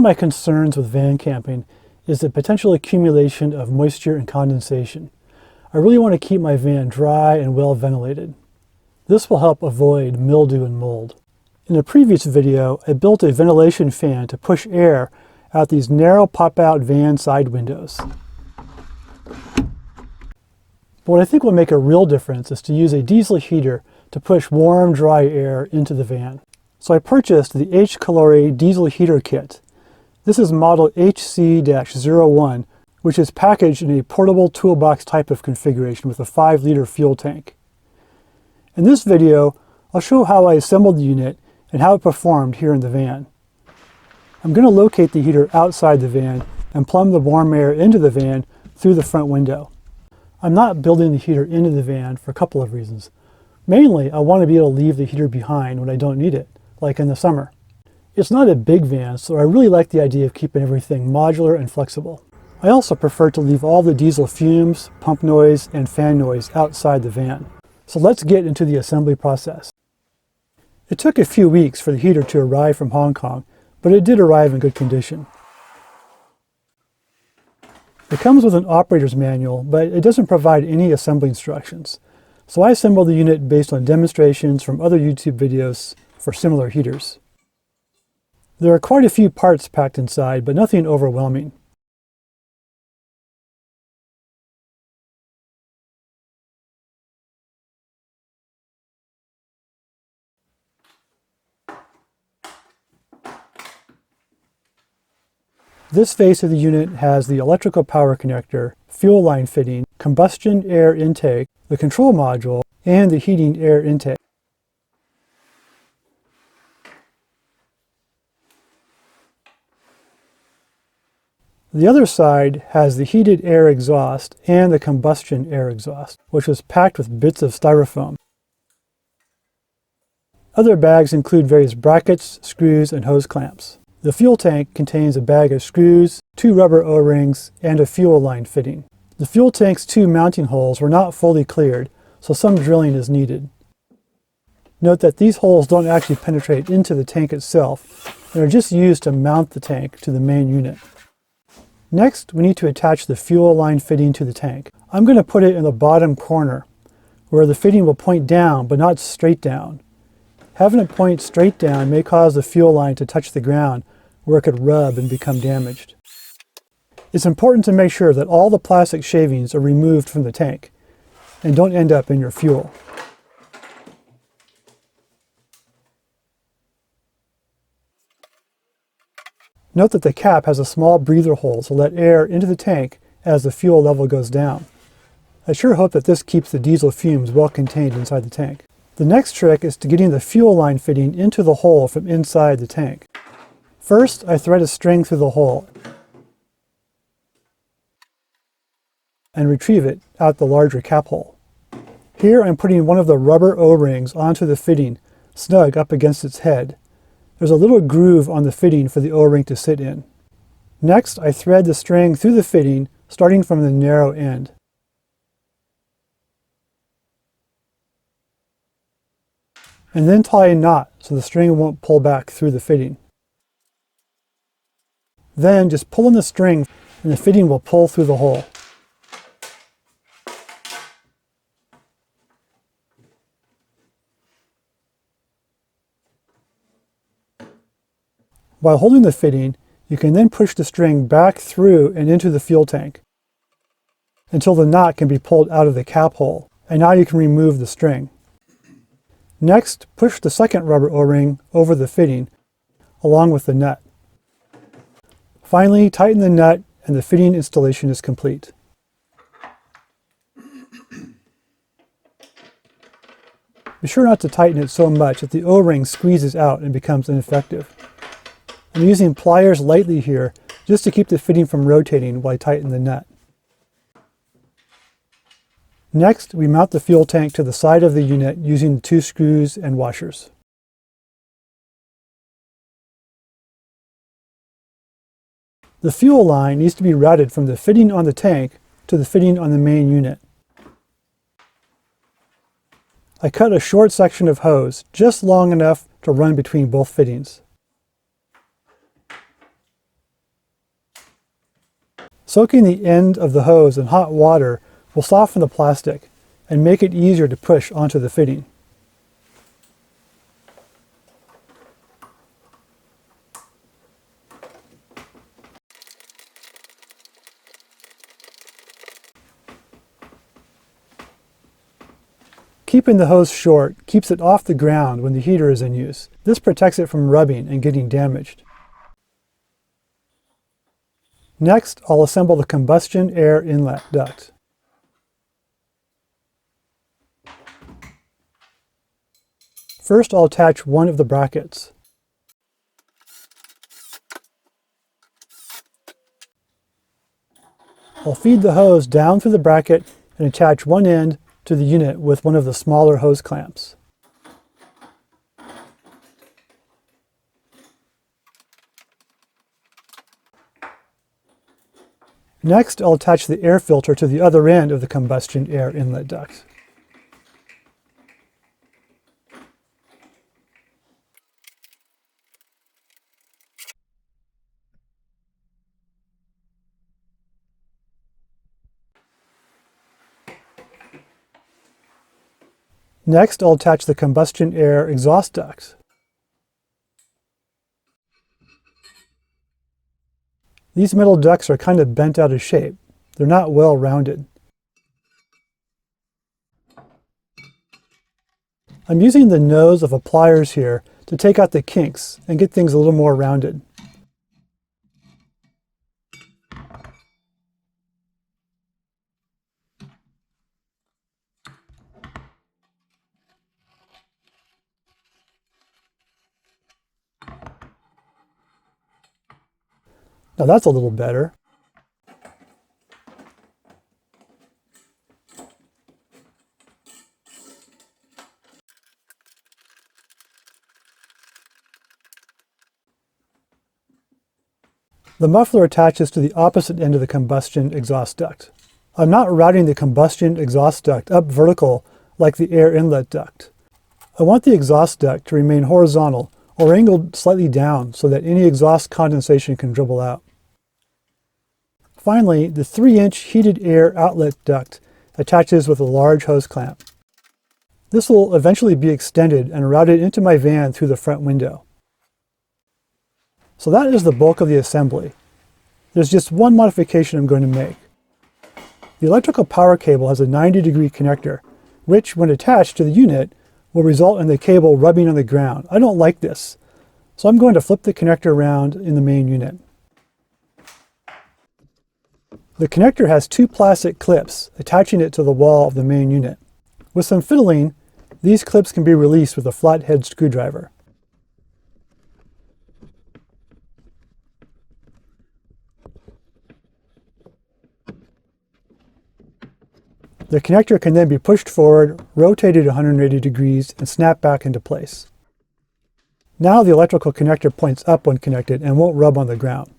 my concerns with van camping is the potential accumulation of moisture and condensation. I really want to keep my van dry and well ventilated. This will help avoid mildew and mold. In a previous video, I built a ventilation fan to push air out these narrow pop-out van side windows. But what I think will make a real difference is to use a diesel heater to push warm, dry air into the van. So I purchased the H. Calori diesel heater kit. This is model HC-01, which is packaged in a portable toolbox type of configuration with a 5-liter fuel tank. In this video, I'll show how I assembled the unit and how it performed here in the van. I'm going to locate the heater outside the van and plumb the warm air into the van through the front window. I'm not building the heater into the van for a couple of reasons. Mainly, I want to be able to leave the heater behind when I don't need it, like in the summer. It's not a big van, so I really like the idea of keeping everything modular and flexible. I also prefer to leave all the diesel fumes, pump noise, and fan noise outside the van. So let's get into the assembly process. It took a few weeks for the heater to arrive from Hong Kong, but it did arrive in good condition. It comes with an operator's manual, but it doesn't provide any assembly instructions. So I assembled the unit based on demonstrations from other YouTube videos for similar heaters. There are quite a few parts packed inside, but nothing overwhelming. This face of the unit has the electrical power connector, fuel line fitting, combustion air intake, the control module, and the heating air intake. The other side has the heated air exhaust and the combustion air exhaust, which was packed with bits of styrofoam. Other bags include various brackets, screws, and hose clamps. The fuel tank contains a bag of screws, 2 rubber O-rings, and a fuel line fitting. The fuel tank's 2 mounting holes were not fully cleared, so some drilling is needed. Note that these holes don't actually penetrate into the tank itself, and are just used to mount the tank to the main unit. Next, we need to attach the fuel line fitting to the tank. I'm going to put it in the bottom corner, where the fitting will point down, but not straight down. Having it point straight down may cause the fuel line to touch the ground, where it could rub and become damaged. It's important to make sure that all the plastic shavings are removed from the tank, and don't end up in your fuel. Note that the cap has a small breather hole to let air into the tank as the fuel level goes down. I sure hope that this keeps the diesel fumes well contained inside the tank. The next trick is to getting the fuel line fitting into the hole from inside the tank. First, I thread a string through the hole and retrieve it out the larger cap hole. Here I'm putting one of the rubber O-rings onto the fitting, snug up against its head. There's a little groove on the fitting for the O-ring to sit in. Next, I thread the string through the fitting, starting from the narrow end. And then tie a knot so the string won't pull back through the fitting. Then just pull in the string and the fitting will pull through the hole. While holding the fitting, you can then push the string back through and into the fuel tank until the knot can be pulled out of the cap hole, and now you can remove the string. Next, push the second rubber O-ring over the fitting along with the nut. Finally, tighten the nut and the fitting installation is complete. Be sure not to tighten it so much that the O-ring squeezes out and becomes ineffective. I'm using pliers lightly here just to keep the fitting from rotating while I tighten the nut. Next, we mount the fuel tank to the side of the unit using 2 screws and washers. The fuel line needs to be routed from the fitting on the tank to the fitting on the main unit. I cut a short section of hose, just long enough to run between both fittings. Soaking the end of the hose in hot water will soften the plastic and make it easier to push onto the fitting. Keeping the hose short keeps it off the ground when the heater is in use. This protects it from rubbing and getting damaged. Next, I'll assemble the combustion air inlet duct. First, I'll attach one of the brackets. I'll feed the hose down through the bracket and attach one end to the unit with one of the smaller hose clamps. Next, I'll attach the air filter to the other end of the combustion air inlet duct. Next, I'll attach the combustion air exhaust ducts. These metal ducts are kind of bent out of shape. They're not well rounded. I'm using the nose of a pliers here to take out the kinks and get things a little more rounded. Now that's a little better. The muffler attaches to the opposite end of the combustion exhaust duct. I'm not routing the combustion exhaust duct up vertical like the air inlet duct. I want the exhaust duct to remain horizontal or angled slightly down so that any exhaust condensation can dribble out. Finally, the 3-inch heated air outlet duct attaches with a large hose clamp. This will eventually be extended and routed into my van through the front window. So that is the bulk of the assembly. There's just one modification I'm going to make. The electrical power cable has a 90-degree connector, which, when attached to the unit, will result in the cable rubbing on the ground. I don't like this, so I'm going to flip the connector around in the main unit. The connector has 2 plastic clips attaching it to the wall of the main unit. With some fiddling, these clips can be released with a flathead screwdriver. The connector can then be pushed forward, rotated 180 degrees, and snapped back into place. Now the electrical connector points up when connected and won't rub on the ground.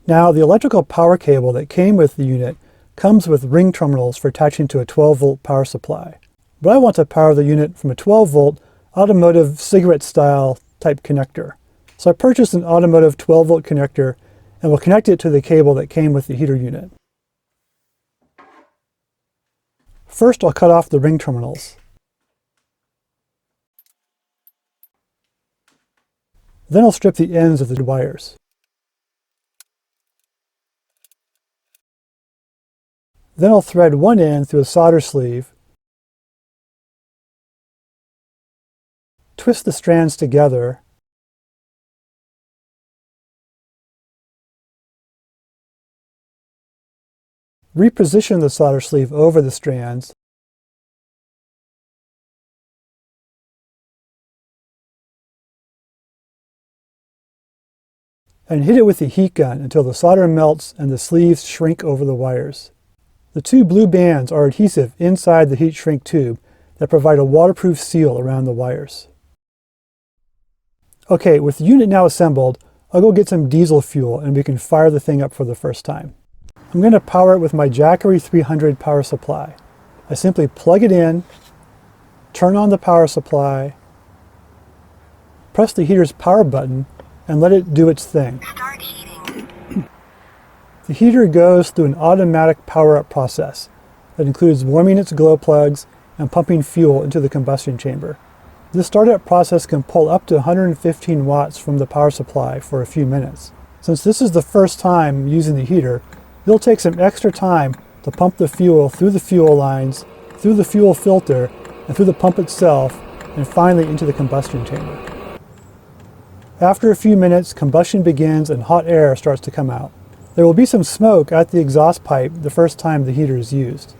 Now, the electrical power cable that came with the unit comes with ring terminals for attaching to a 12-volt power supply. But I want to power the unit from a 12-volt automotive cigarette-style type connector. So I purchased an automotive 12-volt connector and will connect it to the cable that came with the heater unit. First, I'll cut off the ring terminals. Then I'll strip the ends of the wires. Then I'll thread one end through a solder sleeve, twist the strands together, reposition the solder sleeve over the strands, and hit it with the heat gun until the solder melts and the sleeves shrink over the wires. The 2 blue bands are adhesive inside the heat shrink tube that provide a waterproof seal around the wires. Okay, with the unit now assembled, I'll go get some diesel fuel and we can fire the thing up for the first time. I'm going to power it with my Jackery 300 power supply. I simply plug it in, turn on the power supply, press the heater's power button, and let it do its thing. Start heating. The heater goes through an automatic power-up process that includes warming its glow plugs and pumping fuel into the combustion chamber. This startup process can pull up to 115 watts from the power supply for a few minutes. Since this is the first time using the heater, it'll take some extra time to pump the fuel through the fuel lines, through the fuel filter, and through the pump itself, and finally into the combustion chamber. After a few minutes, combustion begins and hot air starts to come out. There will be some smoke at the exhaust pipe the first time the heater is used.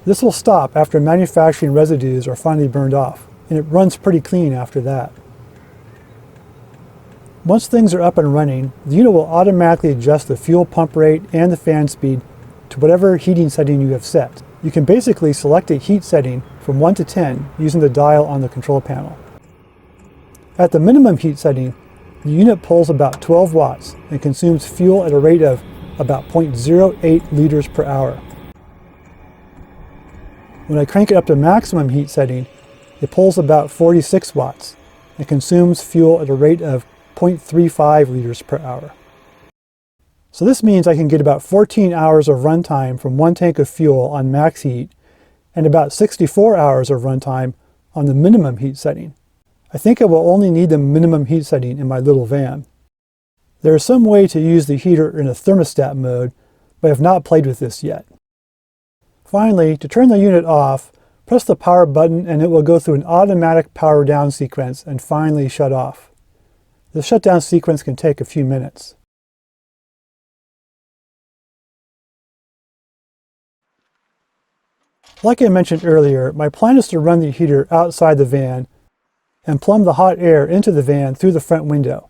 This will stop after manufacturing residues are finally burned off, and it runs pretty clean after that. Once things are up and running, the unit will automatically adjust the fuel pump rate and the fan speed to whatever heating setting you have set. You can basically select a heat setting from 1 to 10 using the dial on the control panel. At the minimum heat setting, the unit pulls about 12 watts and consumes fuel at a rate of about 0.08 liters per hour. When I crank it up to maximum heat setting, it pulls about 46 watts and consumes fuel at a rate of 0.35 liters per hour. So this means I can get about 14 hours of runtime from one tank of fuel on max heat and about 64 hours of runtime on the minimum heat setting. I think I will only need the minimum heat setting in my little van. There is some way to use the heater in a thermostat mode, but I have not played with this yet. Finally, to turn the unit off, press the power button and it will go through an automatic power down sequence and finally shut off. The shutdown sequence can take a few minutes. Like I mentioned earlier, my plan is to run the heater outside the van and plumb the hot air into the van through the front window.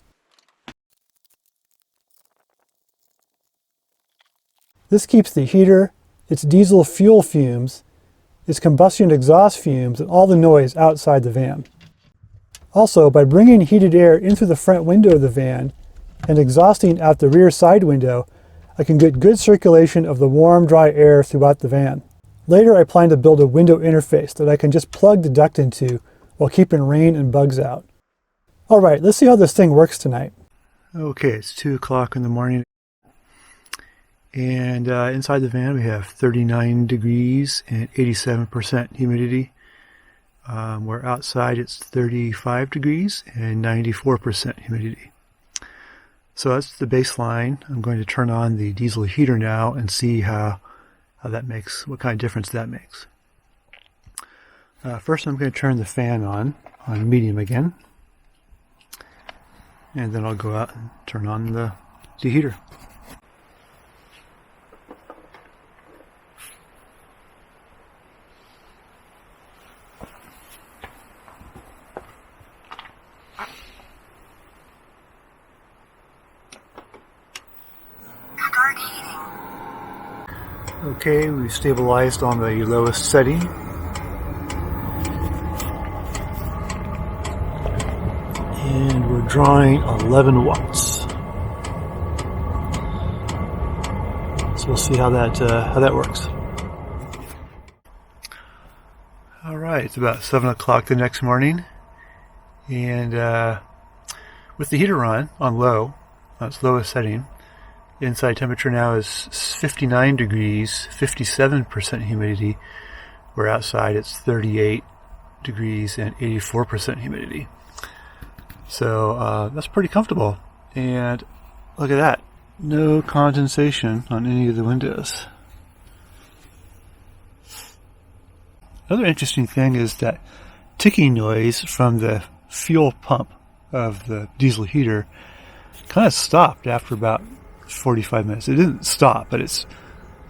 This keeps the heater, its diesel fuel fumes, its combustion exhaust fumes, and all the noise outside the van. Also, by bringing heated air in through the front window of the van and exhausting out the rear side window, I can get good circulation of the warm, dry air throughout the van. Later, I plan to build a window interface that I can just plug the duct into while keeping rain and bugs out. All right, let's see how this thing works tonight. Okay, it's 2 o'clock in the morning. And inside the van we have 39 degrees and 87% humidity. Where outside it's 35 degrees and 94% humidity. So that's the baseline. I'm going to turn on the diesel heater now and see how that makes, what kind of difference that makes. First I'm going to turn the fan on medium again. And then I'll go out and turn on the heater. Okay, we've stabilized on the lowest setting. And we're drawing 11 watts. So we'll see how that works. All right, it's about 7 o'clock the next morning. And with the heater on low, on its lowest setting, the inside temperature now is 59 degrees, 57% humidity, where outside it's 38 degrees and 84% humidity. So that's pretty comfortable. And look at that, no condensation on any of the windows. Another interesting thing is that ticking noise from the fuel pump of the diesel heater kind of stopped after about 45 minutes. It didn't stop, but it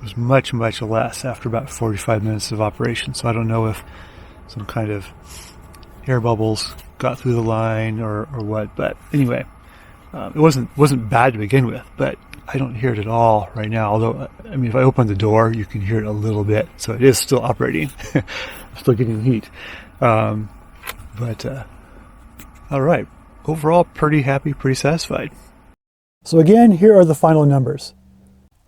was much, much less after about 45 minutes of operation. So I don't know if some kind of air bubbles got through the line or what. But anyway, it wasn't bad to begin with, but I don't hear it at all right now. Although, I mean, if I open the door, you can hear it a little bit. So it is still operating, still getting heat. All right. Overall, pretty happy, pretty satisfied. So again, here are the final numbers.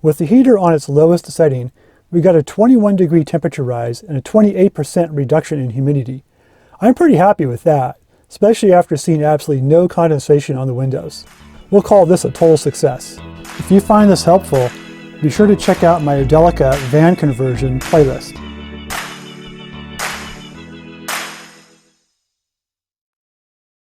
With the heater on its lowest setting, we got a 21 degree temperature rise and a 28% reduction in humidity. I'm pretty happy with that, especially after seeing absolutely no condensation on the windows. We'll call this a total success. If you find this helpful, be sure to check out my Delica van conversion playlist.